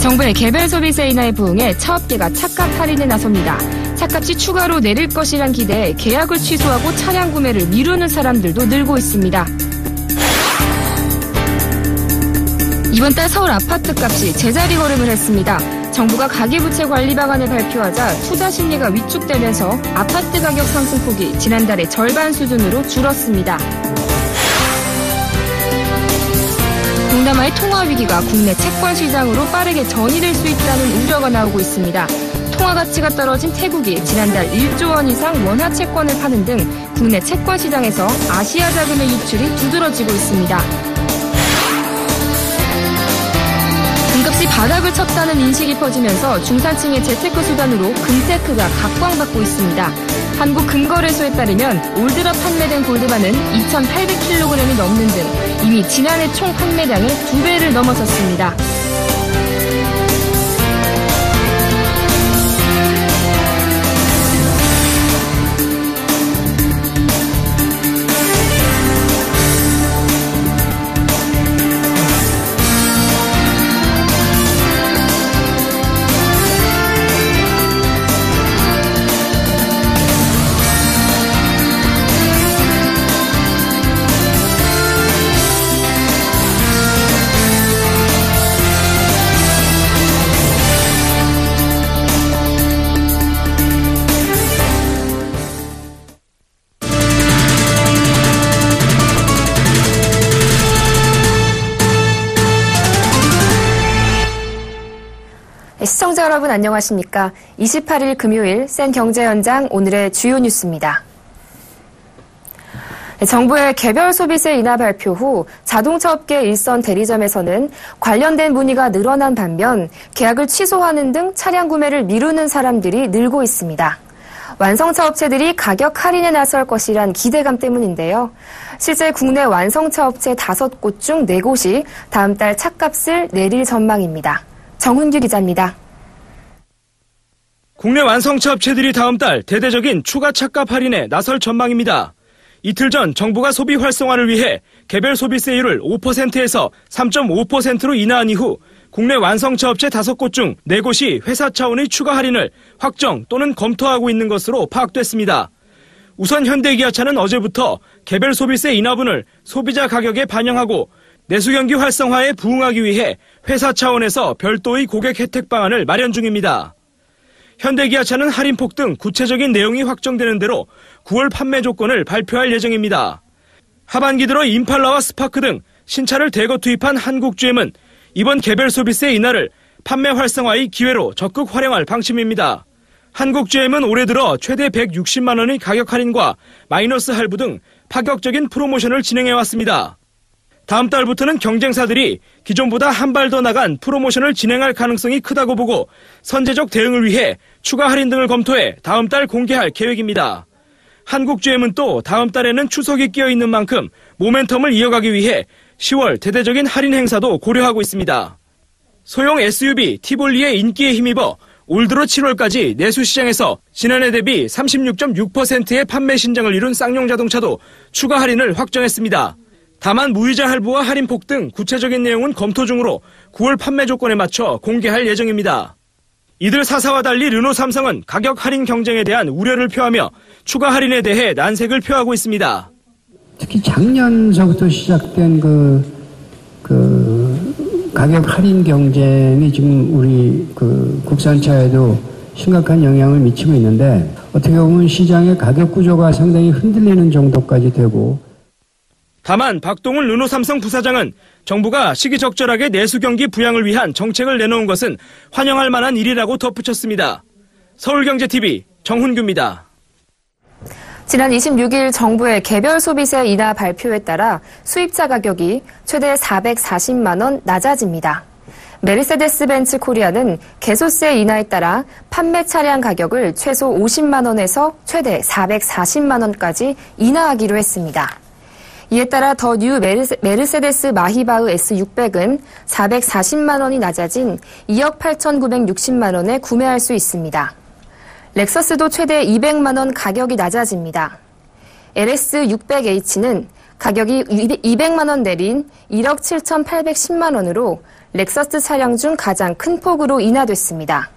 정부의 개별 소비세 인하에 부응해 차업계가 차값 할인에 나섭니다. 차값이 추가로 내릴 것이란 기대에 계약을 취소하고 차량 구매를 미루는 사람들도 늘고 있습니다. 이번 달 서울 아파트값이 제자리 걸음을 했습니다. 정부가 가계부채 관리 방안을 발표하자 투자 심리가 위축되면서 아파트 가격 상승폭이 지난달에 절반 수준으로 줄었습니다. 동남아의 통화 위기가 국내 채권 시장으로 빠르게 전이될 수 있다는 우려가 나오고 있습니다. 통화 가치가 떨어진 태국이 지난달 1조 원 이상 원화 채권을 파는 등 국내 채권 시장에서 아시아 자금의 유출이 두드러지고 있습니다. 금값이 바닥을 쳤다는 인식이 퍼지면서 중산층의 재테크 수단으로 금테크가 각광받고 있습니다. 한국금거래소에 따르면 올 들어 판매된 골드바는 2,800kg이 넘는 등 이미 지난해 총 판매량의 2배를 넘어섰습니다. 시청자 여러분 안녕하십니까? 28일 금요일 센 경제 현장 오늘의 주요 뉴스입니다. 정부의 개별 소비세 인하 발표 후 자동차 업계 일선 대리점에서는 관련된 문의가 늘어난 반면 계약을 취소하는 등 차량 구매를 미루는 사람들이 늘고 있습니다. 완성차 업체들이 가격 할인에 나설 것이란 기대감 때문인데요. 실제 국내 완성차 업체 5곳 중 4곳이 다음 달 차값을 내릴 전망입니다. 정훈규 기자입니다. 국내 완성차 업체들이 다음 달 대대적인 추가 차값 할인에 나설 전망입니다. 이틀 전 정부가 소비 활성화를 위해 개별 소비세율을 5%에서 3.5%로 인하한 이후 국내 완성차 업체 5곳 중 4곳이 회사 차원의 추가 할인을 확정 또는 검토하고 있는 것으로 파악됐습니다. 우선 현대기아차는 어제부터 개별 소비세 인하분을 소비자 가격에 반영하고 내수 경기 활성화에 부응하기 위해 회사 차원에서 별도의 고객 혜택 방안을 마련 중입니다. 현대기아차는 할인폭 등 구체적인 내용이 확정되는 대로 9월 판매 조건을 발표할 예정입니다. 하반기 들어 임팔라와 스파크 등 신차를 대거 투입한 한국GM은 이번 개별 소비세 인하를 판매 활성화의 기회로 적극 활용할 방침입니다. 한국GM은 올해 들어 최대 160만 원의 가격 할인과 마이너스 할부 등 파격적인 프로모션을 진행해왔습니다. 다음 달부터는 경쟁사들이 기존보다 한 발 더 나간 프로모션을 진행할 가능성이 크다고 보고 선제적 대응을 위해 추가 할인 등을 검토해 다음 달 공개할 계획입니다. 한국GM은 또 다음 달에는 추석이 끼어 있는 만큼 모멘텀을 이어가기 위해 10월 대대적인 할인 행사도 고려하고 있습니다. 소형 SUV 티볼리의 인기에 힘입어 올 들어 7월까지 내수시장에서 지난해 대비 36.6%의 판매 신장을 이룬 쌍용 자동차도 추가 할인을 확정했습니다. 다만 무이자 할부와 할인폭 등 구체적인 내용은 검토 중으로 9월 판매 조건에 맞춰 공개할 예정입니다. 이들 4사와 달리 르노 삼성은 가격 할인 경쟁에 대한 우려를 표하며 추가 할인에 대해 난색을 표하고 있습니다. 특히 작년서부터 시작된 가격 할인 경쟁이 지금 우리 국산차에도 심각한 영향을 미치고 있는데 어떻게 보면 시장의 가격 구조가 상당히 흔들리는 정도까지 되고 다만 박동훈 르노 삼성 부사장은 정부가 시기적절하게 내수 경기 부양을 위한 정책을 내놓은 것은 환영할 만한 일이라고 덧붙였습니다. 서울경제TV 정훈규입니다. 지난 26일 정부의 개별 소비세 인하 발표에 따라 수입차 가격이 최대 440만 원 낮아집니다. 메르세데스 벤츠 코리아는 개소세 인하에 따라 판매 차량 가격을 최소 50만 원에서 최대 440만 원까지 인하하기로 했습니다. 이에 따라 더 뉴 메르세데스 마히바흐 S600은 440만 원이 낮아진 2억 8,960만 원에 구매할 수 있습니다. 렉서스도 최대 200만 원 가격이 낮아집니다. LS600H는 가격이 200만 원 내린 1억 7,810만 원으로 렉서스 차량 중 가장 큰 폭으로 인하됐습니다.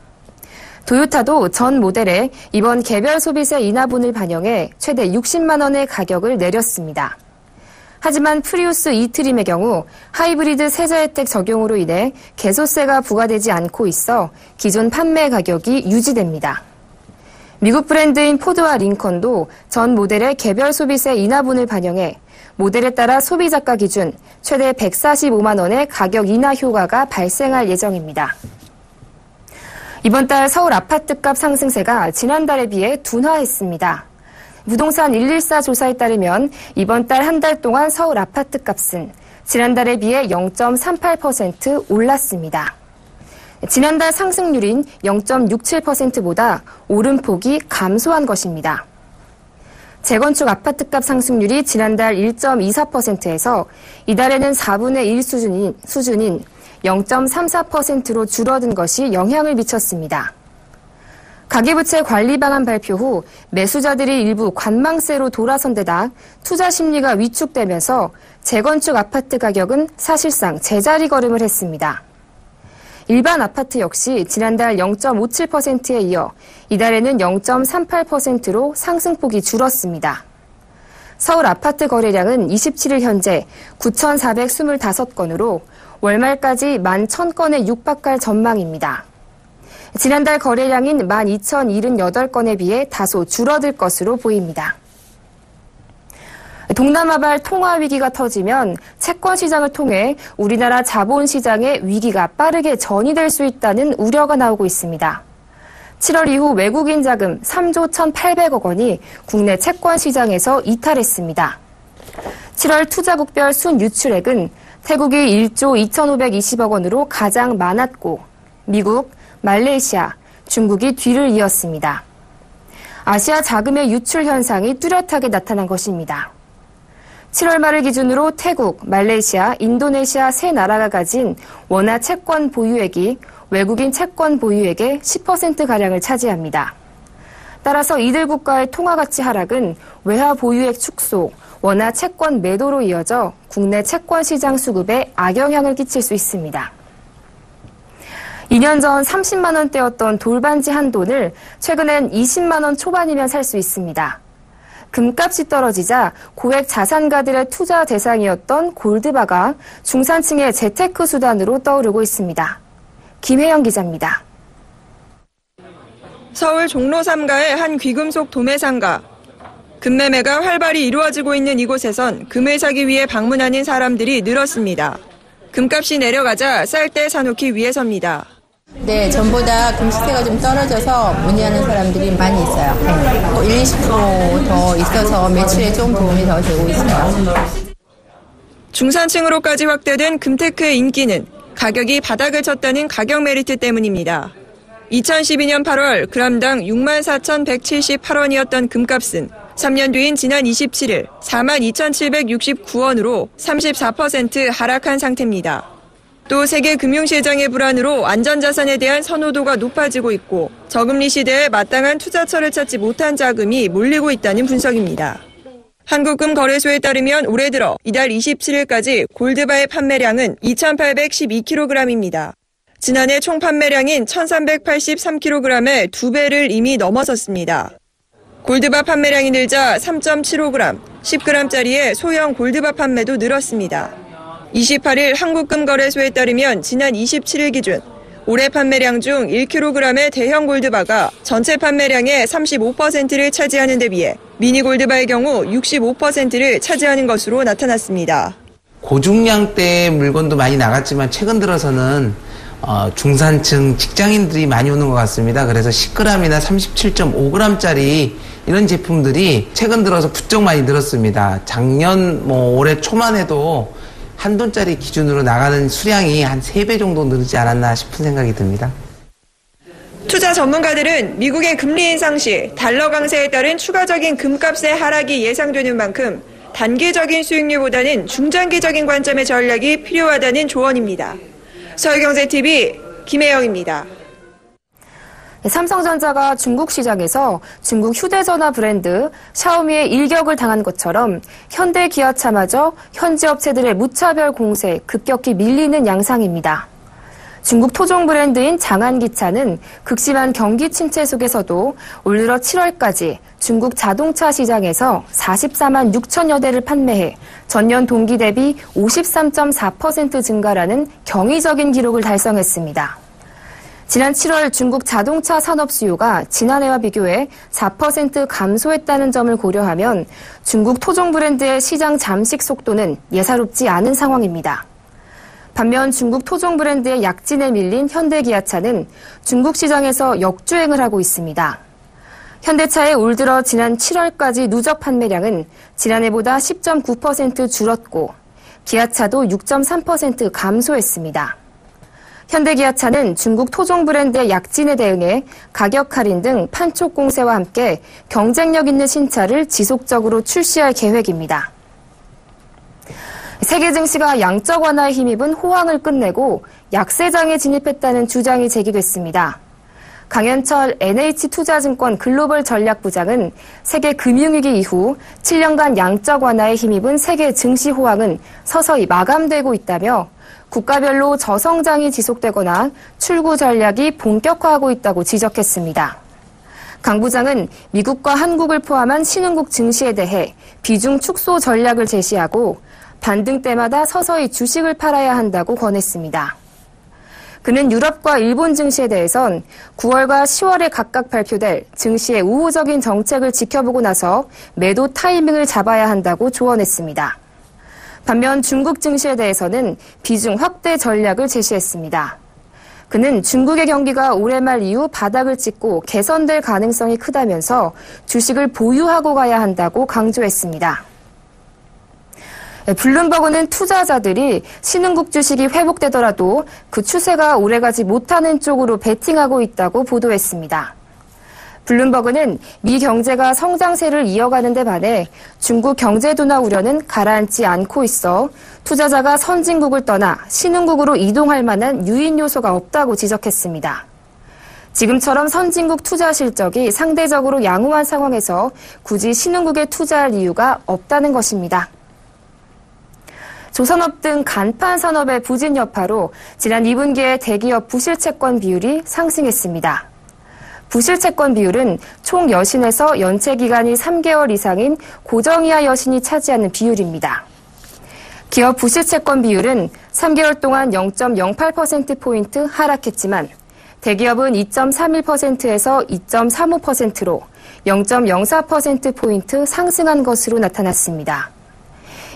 도요타도 전 모델에 이번 개별 소비세 인하분을 반영해 최대 60만 원의 가격을 내렸습니다. 하지만 프리우스 E-트림의 경우 하이브리드 세제 혜택 적용으로 인해 개소세가 부과되지 않고 있어 기존 판매 가격이 유지됩니다. 미국 브랜드인 포드와 링컨도 전 모델의 개별 소비세 인하분을 반영해 모델에 따라 소비자가 기준 최대 145만 원의 가격 인하 효과가 발생할 예정입니다. 이번 달 서울 아파트값 상승세가 지난달에 비해 둔화했습니다. 부동산 114 조사에 따르면 이번 달 한 달 동안 서울 아파트값은 지난달에 비해 0.38% 올랐습니다. 지난달 상승률인 0.67%보다 오름폭이 감소한 것입니다. 재건축 아파트값 상승률이 지난달 1.24%에서 이달에는 4분의 1 수준인 0.34%로 줄어든 것이 영향을 미쳤습니다. 가계부채 관리 방안 발표 후 매수자들이 일부 관망세로 돌아선 데다 투자 심리가 위축되면서 재건축 아파트 가격은 사실상 제자리 걸음을 했습니다. 일반 아파트 역시 지난달 0.57%에 이어 이달에는 0.38%로 상승폭이 줄었습니다. 서울 아파트 거래량은 27일 현재 9,425건으로 월말까지 11,000건에 육박할 전망입니다. 지난달 거래량인 12,078건에 비해 다소 줄어들 것으로 보입니다. 동남아발 통화 위기가 터지면 채권 시장을 통해 우리나라 자본시장의 위기가 빠르게 전이될 수 있다는 우려가 나오고 있습니다. 7월 이후 외국인 자금 3조 1,800억 원이 국내 채권 시장에서 이탈했습니다. 7월 투자국별 순유출액은 태국이 1조 2,520억 원으로 가장 많았고 미국, 말레이시아, 중국이 뒤를 이었습니다. 아시아 자금의 유출 현상이 뚜렷하게 나타난 것입니다. 7월 말을 기준으로 태국, 말레이시아, 인도네시아 세 나라가 가진 원화 채권 보유액이 외국인 채권 보유액의 10%가량을 차지합니다. 따라서 이들 국가의 통화가치 하락은 외화 보유액 축소, 원화 채권 매도로 이어져 국내 채권 시장 수급에 악영향을 끼칠 수 있습니다. 2년 전 30만 원대였던 돌반지 한 돈을 최근엔 20만 원 초반이면 살 수 있습니다. 금값이 떨어지자 고액 자산가들의 투자 대상이었던 골드바가 중산층의 재테크 수단으로 떠오르고 있습니다. 김혜영 기자입니다. 서울 종로 3가의 한 귀금속 도매상가. 금매매가 활발히 이루어지고 있는 이곳에선 금을 사기 위해 방문하는 사람들이 늘었습니다. 금값이 내려가자 쌀 때 사놓기 위해서입니다. 네, 전보다 금 시세가 좀 떨어져서 문의하는 사람들이 많이 있어요. 1, 20% 더 있어서 매출에 좀 도움이 더 되고 있어요. 중산층으로까지 확대된 금테크의 인기는 가격이 바닥을 쳤다는 가격 메리트 때문입니다. 2012년 8월 그람당 64,178원이었던 금값은 3년 뒤인 지난 27일 42,769원으로 34% 하락한 상태입니다. 또 세계 금융시장의 불안으로 안전자산에 대한 선호도가 높아지고 있고 저금리 시대에 마땅한 투자처를 찾지 못한 자금이 몰리고 있다는 분석입니다. 한국금거래소에 따르면 올해 들어 이달 27일까지 골드바의 판매량은 2,812kg입니다. 지난해 총 판매량인 1,383kg의 2배를 이미 넘어섰습니다. 골드바 판매량이 늘자 3.75g, 10g짜리의 소형 골드바 판매도 늘었습니다. 28일 한국금거래소에 따르면 지난 27일 기준 올해 판매량 중 1kg의 대형 골드바가 전체 판매량의 35%를 차지하는 데 비해 미니 골드바의 경우 65%를 차지하는 것으로 나타났습니다. 고중량대 물건도 많이 나갔지만 최근 들어서는 중산층 직장인들이 많이 오는 것 같습니다. 그래서 10g이나 37.5g짜리 이런 제품들이 최근 들어서 부쩍 많이 늘었습니다. 작년 올해 초만 해도 한 돈짜리 기준으로 나가는 수량이 한 3배 정도 늘지 않았나 싶은 생각이 듭니다. 투자 전문가들은 미국의 금리 인상 시 달러 강세에 따른 추가적인 금값의 하락이 예상되는 만큼 단기적인 수익률보다는 중장기적인 관점의 전략이 필요하다는 조언입니다. 서울경제TV 김혜영입니다. 삼성전자가 중국 시장에서 중국 휴대전화 브랜드 샤오미의 일격을 당한 것처럼 현대 기아차마저 현지 업체들의 무차별 공세에 급격히 밀리는 양상입니다. 중국 토종 브랜드인 장안기차는 극심한 경기 침체 속에서도 올 들어 7월까지 중국 자동차 시장에서 44만 6천여 대를 판매해 전년 동기 대비 53.4% 증가라는 경이적인 기록을 달성했습니다. 지난 7월 중국 자동차 산업 수요가 지난해와 비교해 4% 감소했다는 점을 고려하면 중국 토종 브랜드의 시장 잠식 속도는 예사롭지 않은 상황입니다. 반면 중국 토종 브랜드의 약진에 밀린 현대기아차는 중국 시장에서 역주행을 하고 있습니다. 현대차의 올 들어 지난 7월까지 누적 판매량은 지난해보다 10.9% 줄었고 기아차도 6.3% 감소했습니다. 현대기아차는 중국 토종 브랜드의 약진에 대응해 가격 할인 등 판촉 공세와 함께 경쟁력 있는 신차를 지속적으로 출시할 계획입니다. 세계 증시가 양적 완화에 힘입은 호황을 끝내고 약세장에 진입했다는 주장이 제기됐습니다. 강현철 NH투자증권 글로벌 전략부장은 세계 금융위기 이후 7년간 양적 완화에 힘입은 세계 증시 호황은 서서히 마감되고 있다며 국가별로 저성장이 지속되거나 출구 전략이 본격화하고 있다고 지적했습니다. 강 부장은 미국과 한국을 포함한 신흥국 증시에 대해 비중 축소 전략을 제시하고 반등 때마다 서서히 주식을 팔아야 한다고 권했습니다. 그는 유럽과 일본 증시에 대해선 9월과 10월에 각각 발표될 증시의 우호적인 정책을 지켜보고 나서 매도 타이밍을 잡아야 한다고 조언했습니다. 반면 중국 증시에 대해서는 비중 확대 전략을 제시했습니다. 그는 중국의 경기가 올해 말 이후 바닥을 찍고 개선될 가능성이 크다면서 주식을 보유하고 가야 한다고 강조했습니다. 블룸버그는 투자자들이 신흥국 주식이 회복되더라도 그 추세가 오래가지 못하는 쪽으로 베팅하고 있다고 보도했습니다. 블룸버그는 미 경제가 성장세를 이어가는 데 반해 중국 경제 둔화 우려는 가라앉지 않고 있어 투자자가 선진국을 떠나 신흥국으로 이동할 만한 유인 요소가 없다고 지적했습니다. 지금처럼 선진국 투자 실적이 상대적으로 양호한 상황에서 굳이 신흥국에 투자할 이유가 없다는 것입니다. 조선업 등 간판 산업의 부진 여파로 지난 2분기에 대기업 부실채권 비율이 상승했습니다. 부실채권 비율은 총 여신에서 연체 기간이 3개월 이상인 고정이하 여신이 차지하는 비율입니다. 기업 부실채권 비율은 3개월 동안 0.08%포인트 하락했지만 대기업은 2.31%에서 2.35%로 0.04%포인트 상승한 것으로 나타났습니다.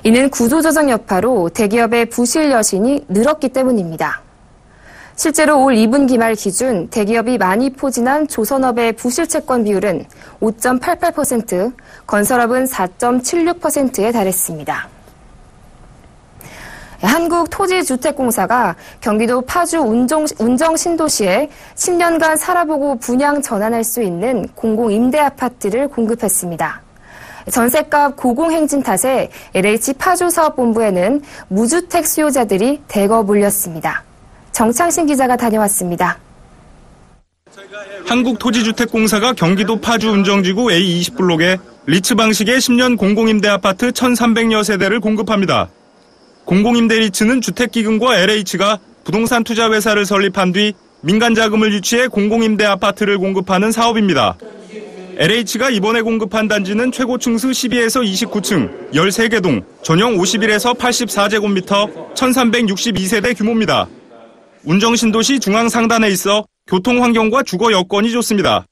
이는 구조조정 여파로 대기업의 부실 여신이 늘었기 때문입니다. 실제로 올 2분기 말 기준 대기업이 많이 포진한 조선업의 부실채권 비율은 5.88%, 건설업은 4.76%에 달했습니다. 한국토지주택공사가 경기도 파주 운정신도시에 10년간 살아보고 분양 전환할 수 있는 공공임대아파트를 공급했습니다. 전셋값 고공행진 탓에 LH 파주사업본부에는 무주택 수요자들이 대거 몰렸습니다. 정창신 기자가 다녀왔습니다. 한국토지주택공사가 경기도 파주 운정지구 A20블록에 리츠 방식의 10년 공공임대 아파트 1,300여 세대를 공급합니다. 공공임대 리츠는 주택기금과 LH가 부동산 투자회사를 설립한 뒤 민간 자금을 유치해 공공임대 아파트를 공급하는 사업입니다. LH가 이번에 공급한 단지는 최고층수 12에서 29층, 13개 동, 전용 51에서 84제곱미터, 1,362세대 규모입니다. 운정신도시 중앙상단에 있어 교통환경과 주거 여건이 좋습니다.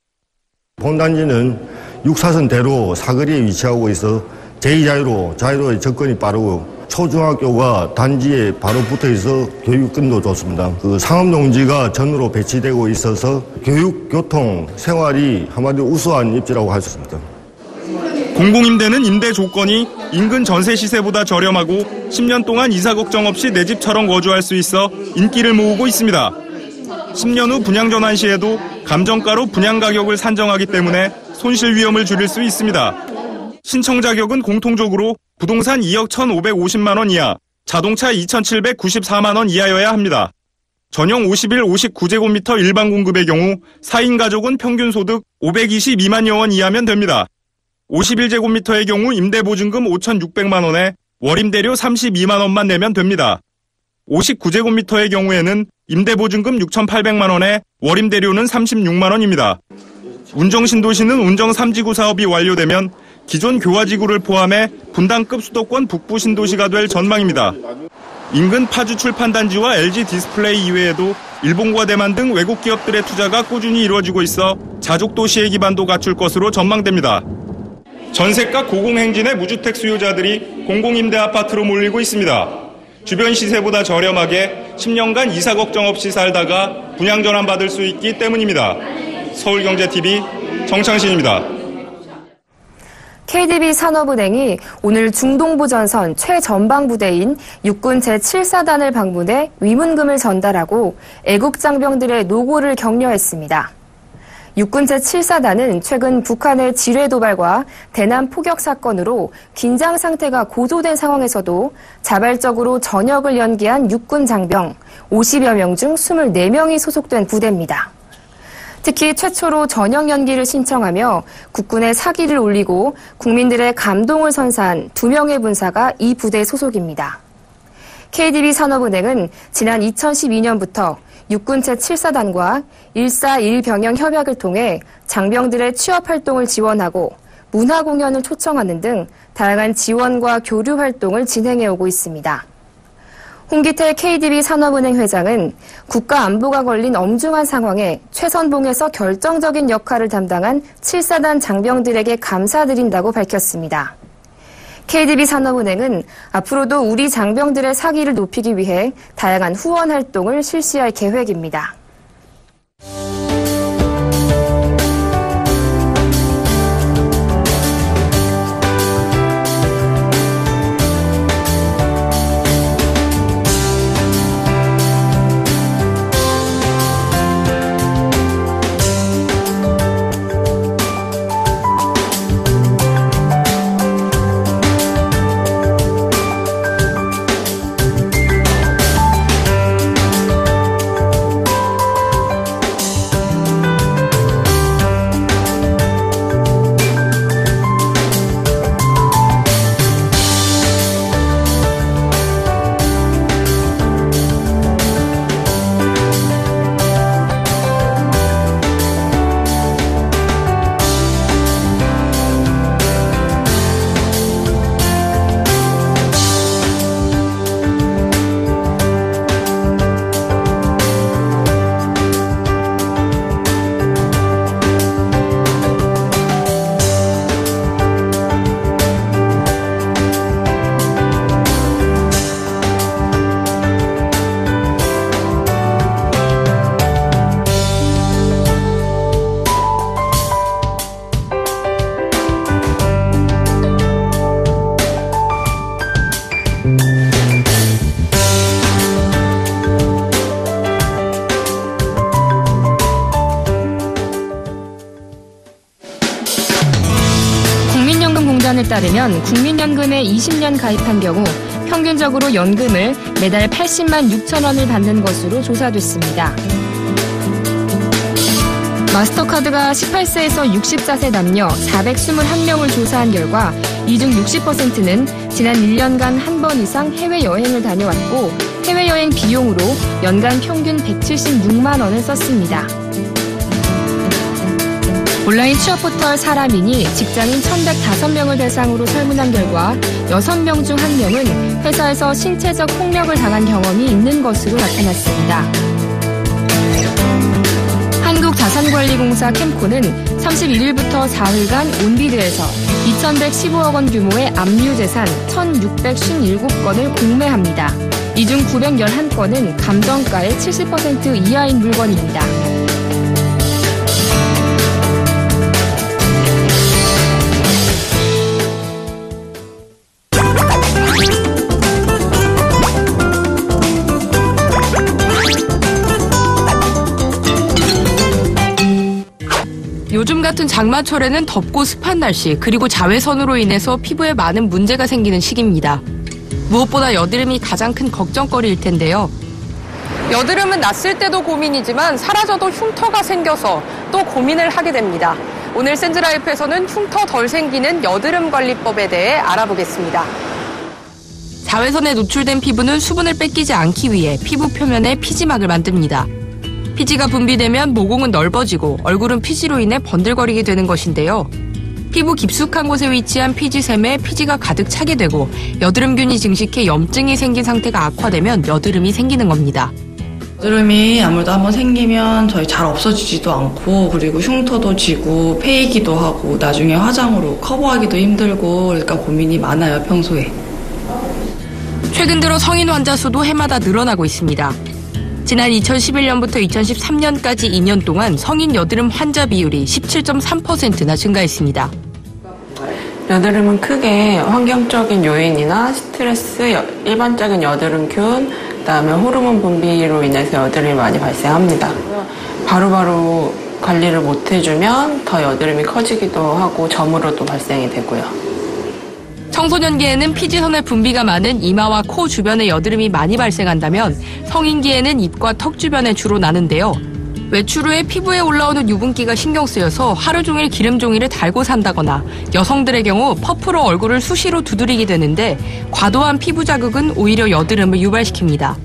본단지는 6사선대로 사거리에 위치하고 있어 제2자유로의 접근이 빠르고 초중학교가 단지에 바로 붙어있어 교육권도 좋습니다. 상업용지가 전으로 배치되고 있어서 교육, 교통, 생활이 한마디로 우수한 입지라고 할 수 있습니다. 공공임대는 임대 조건이 인근 전세 시세보다 저렴하고 10년 동안 이사 걱정 없이 내 집처럼 거주할 수 있어 인기를 모으고 있습니다. 10년 후 분양 전환 시에도 감정가로 분양 가격을 산정하기 때문에 손실 위험을 줄일 수 있습니다. 신청 자격은 공통적으로 부동산 2억 1,550만 원 이하, 자동차 2,794만 원 이하여야 합니다. 전용 51, 59제곱미터 일반 공급의 경우 4인 가족은 평균 소득 522만여 원 이하면 됩니다. 51제곱미터의 경우 임대보증금 5,600만 원에 월임대료 32만 원만 내면 됩니다. 59제곱미터의 경우에는 임대보증금 6,800만 원에 월임대료는 36만 원입니다. 운정신도시는 운정 3지구 사업이 완료되면 기존 교화지구를 포함해 분당급 수도권 북부신도시가 될 전망입니다. 인근 파주 출판단지와 LG 디스플레이 이외에도 일본과 대만 등 외국 기업들의 투자가 꾸준히 이루어지고 있어 자족도시의 기반도 갖출 것으로 전망됩니다. 전세가 고공행진의 무주택 수요자들이 공공임대 아파트로 몰리고 있습니다. 주변 시세보다 저렴하게 10년간 이사 걱정 없이 살다가 분양 전환 받을 수 있기 때문입니다. 서울경제TV 정창신입니다. KDB 산업은행이 오늘 중동부전선 최전방부대인 육군 제7사단을 방문해 위문금을 전달하고 애국장병들의 노고를 격려했습니다. 육군 제7사단은 최근 북한의 지뢰 도발과 대남 포격 사건으로 긴장 상태가 고조된 상황에서도 자발적으로 전역을 연기한 육군 장병 50여 명 중 24명이 소속된 부대입니다. 특히 최초로 전역 연기를 신청하며 국군의 사기를 올리고 국민들의 감동을 선사한 2명의 군사가 이 부대 소속입니다. KDB 산업은행은 지난 2012년부터 육군 제7사단과 141 병영 협약을 통해 장병들의 취업 활동을 지원하고 문화 공연을 초청하는 등 다양한 지원과 교류 활동을 진행해오고 있습니다. 홍기태 KDB 산업은행 회장은 국가 안보가 걸린 엄중한 상황에 최선봉에서 결정적인 역할을 담당한 7사단 장병들에게 감사드린다고 밝혔습니다. KDB 산업은행은 앞으로도 우리 장병들의 사기를 높이기 위해 다양한 후원 활동을 실시할 계획입니다. 공단에 따르면 국민연금에 20년 가입한 경우 평균적으로 연금을 매달 80만 6천 원을 받는 것으로 조사됐습니다. 마스터카드가 18세에서 64세 남녀 421명을 조사한 결과 이 중 60%는 지난 1년간 한 번 이상 해외여행을 다녀왔고 해외여행 비용으로 연간 평균 176만 원을 썼습니다. 온라인 취업 포털 사람인이 직장인 1,105명을 대상으로 설문한 결과 6명 중 1명은 회사에서 신체적 폭력을 당한 경험이 있는 것으로 나타났습니다. 한국자산관리공사 캠코는 31일부터 4일간 온비드에서 2,115억 원 규모의 압류재산 1,657건을 공매합니다. 이 중 911건은 감정가의 70% 이하인 물건입니다. 요즘 같은 장마철에는 덥고 습한 날씨, 그리고 자외선으로 인해서 피부에 많은 문제가 생기는 시기입니다. 무엇보다 여드름이 가장 큰 걱정거리일 텐데요. 여드름은 났을 때도 고민이지만 사라져도 흉터가 생겨서 또 고민을 하게 됩니다. 오늘 센즈라이프에서는 흉터 덜 생기는 여드름 관리법에 대해 알아보겠습니다. 자외선에 노출된 피부는 수분을 뺏기지 않기 위해 피부 표면에 피지막을 만듭니다. 피지가 분비되면 모공은 넓어지고 얼굴은 피지로 인해 번들거리게 되는 것인데요. 피부 깊숙한 곳에 위치한 피지샘에 피지가 가득 차게 되고 여드름균이 증식해 염증이 생긴 상태가 악화되면 여드름이 생기는 겁니다. 여드름이 아무래도 한번 생기면 저희 잘 없어지지도 않고 그리고 흉터도 지고 패이기도 하고 나중에 화장으로 커버하기도 힘들고 그러니까 고민이 많아요, 평소에. 최근 들어 성인 환자 수도 해마다 늘어나고 있습니다. 지난 2011년부터 2013년까지 2년 동안 성인 여드름 환자 비율이 17.3%나 증가했습니다. 여드름은 크게 환경적인 요인이나 스트레스, 일반적인 여드름균, 그다음에 호르몬 분비로 인해서 여드름이 많이 발생합니다. 바로바로 관리를 못 해주면 더 여드름이 커지기도 하고 점으로도 발생이 되고요. 청소년기에는 피지선의 분비가 많은 이마와 코 주변에 여드름이 많이 발생한다면 성인기에는 입과 턱 주변에 주로 나는데요. 외출 후에 피부에 올라오는 유분기가 신경 쓰여서 하루 종일 기름 종이를 달고 산다거나 여성들의 경우 퍼프로 얼굴을 수시로 두드리게 되는데 과도한 피부 자극은 오히려 여드름을 유발시킵니다.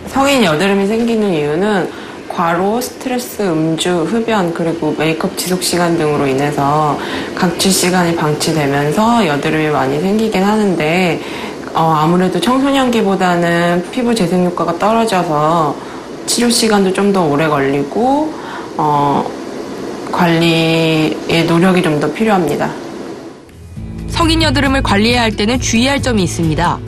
성인 여드름이 생기는 이유는 과로, 스트레스, 음주, 흡연, 그리고 메이크업 지속 시간 등으로 인해서 각질 시간이 방치되면서 여드름이 많이 생기긴 하는데 아무래도 청소년기보다는 피부 재생 효과가 떨어져서 치료 시간도 좀 더 오래 걸리고 관리에 노력이 좀 더 필요합니다. 성인 여드름을 관리해야 할 때는 주의할 점이 있습니다.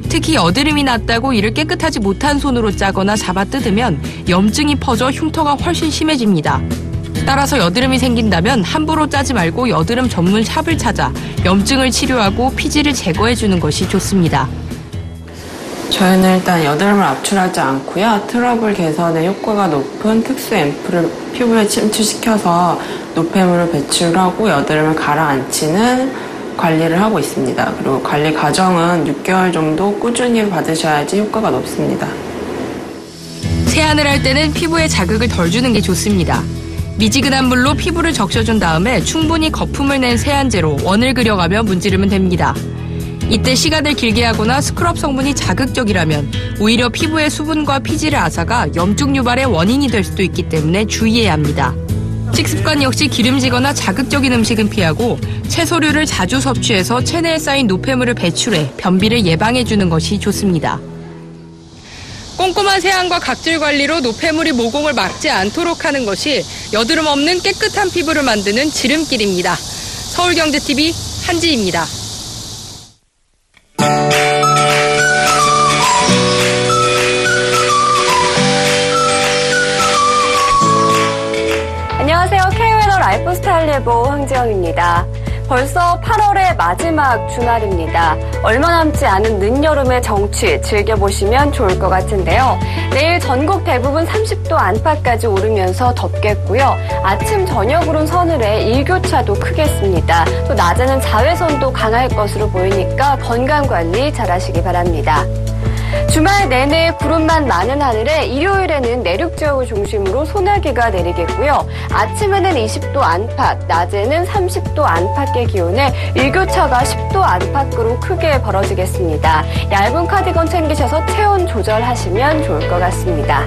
특히 여드름이 났다고 이를 깨끗하지 못한 손으로 짜거나 잡아 뜯으면 염증이 퍼져 흉터가 훨씬 심해집니다. 따라서 여드름이 생긴다면 함부로 짜지 말고 여드름 전문 샵을 찾아 염증을 치료하고 피지를 제거해주는 것이 좋습니다. 저희는 일단 여드름을 압출하지 않고요. 트러블 개선에 효과가 높은 특수 앰플을 피부에 침투시켜서 노폐물을 배출하고 여드름을 가라앉히는 관리를 하고 있습니다. 그리고 관리 과정은 6개월 정도 꾸준히 받으셔야지 효과가 높습니다. 세안을 할 때는 피부에 자극을 덜 주는 게 좋습니다. 미지근한 물로 피부를 적셔준 다음에 충분히 거품을 낸 세안제로 원을 그려가며 문지르면 됩니다. 이때 시간을 길게 하거나 스크럽 성분이 자극적이라면 오히려 피부의 수분과 피지를 앗아가 염증 유발의 원인이 될 수도 있기 때문에 주의해야 합니다. 식습관 역시 기름지거나 자극적인 음식은 피하고 채소류를 자주 섭취해서 체내에 쌓인 노폐물을 배출해 변비를 예방해주는 것이 좋습니다. 꼼꼼한 세안과 각질 관리로 노폐물이 모공을 막지 않도록 하는 것이 여드름 없는 깨끗한 피부를 만드는 지름길입니다. 서울경제TV 한지입니다. 안녕하세요. K웨더 라이프스타일 예보 황지영입니다. 벌써 8월의 마지막 주말입니다. 얼마 남지 않은 늦여름의 정취 즐겨보시면 좋을 것 같은데요. 내일 전국 대부분 30도 안팎까지 오르면서 덥겠고요. 아침 저녁으로는 서늘해 일교차도 크겠습니다. 또 낮에는 자외선도 강할 것으로 보이니까 건강관리 잘하시기 바랍니다. 주말 내내 구름만 많은 하늘에 일요일에는 내륙 지역을 중심으로 소나기가 내리겠고요. 아침에는 20도 안팎, 낮에는 30도 안팎의 기온에 일교차가 10도 안팎으로 크게 벌어지겠습니다. 얇은 카디건 챙기셔서 체온 조절하시면 좋을 것 같습니다.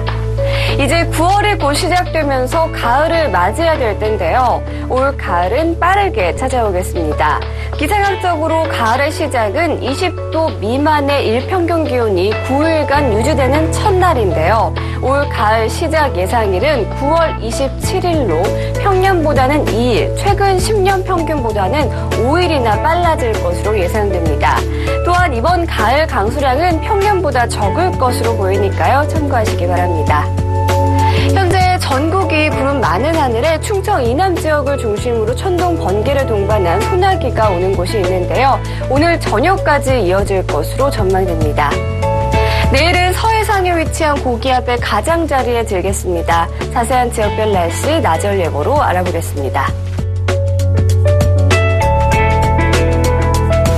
이제 9월이 곧 시작되면서 가을을 맞이해야 될 텐데요. 올 가을은 빠르게 찾아오겠습니다. 기상학적으로 가을의 시작은 20도 미만의 일평균 기온이 9일간 유지되는 첫날인데요. 올 가을 시작 예상일은 9월 27일로 평년보다는 2일, 최근 10년 평균보다는 5일이나 빨라질 것으로 예상됩니다. 또한 이번 가을 강수량은 평년보다 적을 것으로 보이니까요. 참고하시기 바랍니다. 현재 전국이 구름 많은 하늘에 충청 이남 지역을 중심으로 천둥 번개를 동반한 소나기가 오는 곳이 있는데요. 오늘 저녁까지 이어질 것으로 전망됩니다. 내일은 서해상에 위치한 고기압의 가장자리에 들겠습니다. 자세한 지역별 날씨 나절 예보로 알아보겠습니다.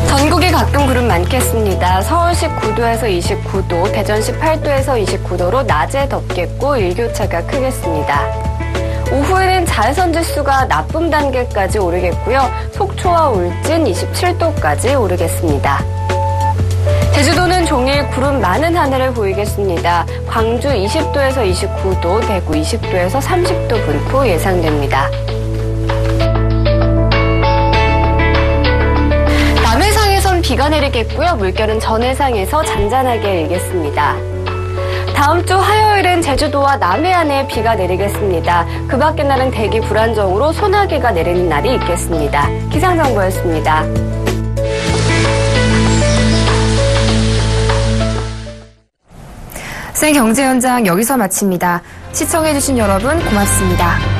전국이 가끔 구름 많겠습니다. 서울시 9도에서 29도, 대전시 8도에서 29도로 낮에 덥겠고 일교차가 크겠습니다. 오후에는 자외선지수가 나쁨 단계까지 오르겠고요. 속초와 울진 27도까지 오르겠습니다. 제주도는 종일 구름 많은 하늘을 보이겠습니다. 광주 20도에서 29도, 대구 20도에서 30도 분포 예상됩니다. 남해상에선 비가 내리겠고요. 물결은 전해상에서 잔잔하게 일겠습니다. 다음 주 화요일은 제주도와 남해안에 비가 내리겠습니다. 그 밖의 날은 대기 불안정으로 소나기가 내리는 날이 있겠습니다. 기상정보였습니다. 생경제 현장 여기서 마칩니다. 시청해주신 여러분 고맙습니다.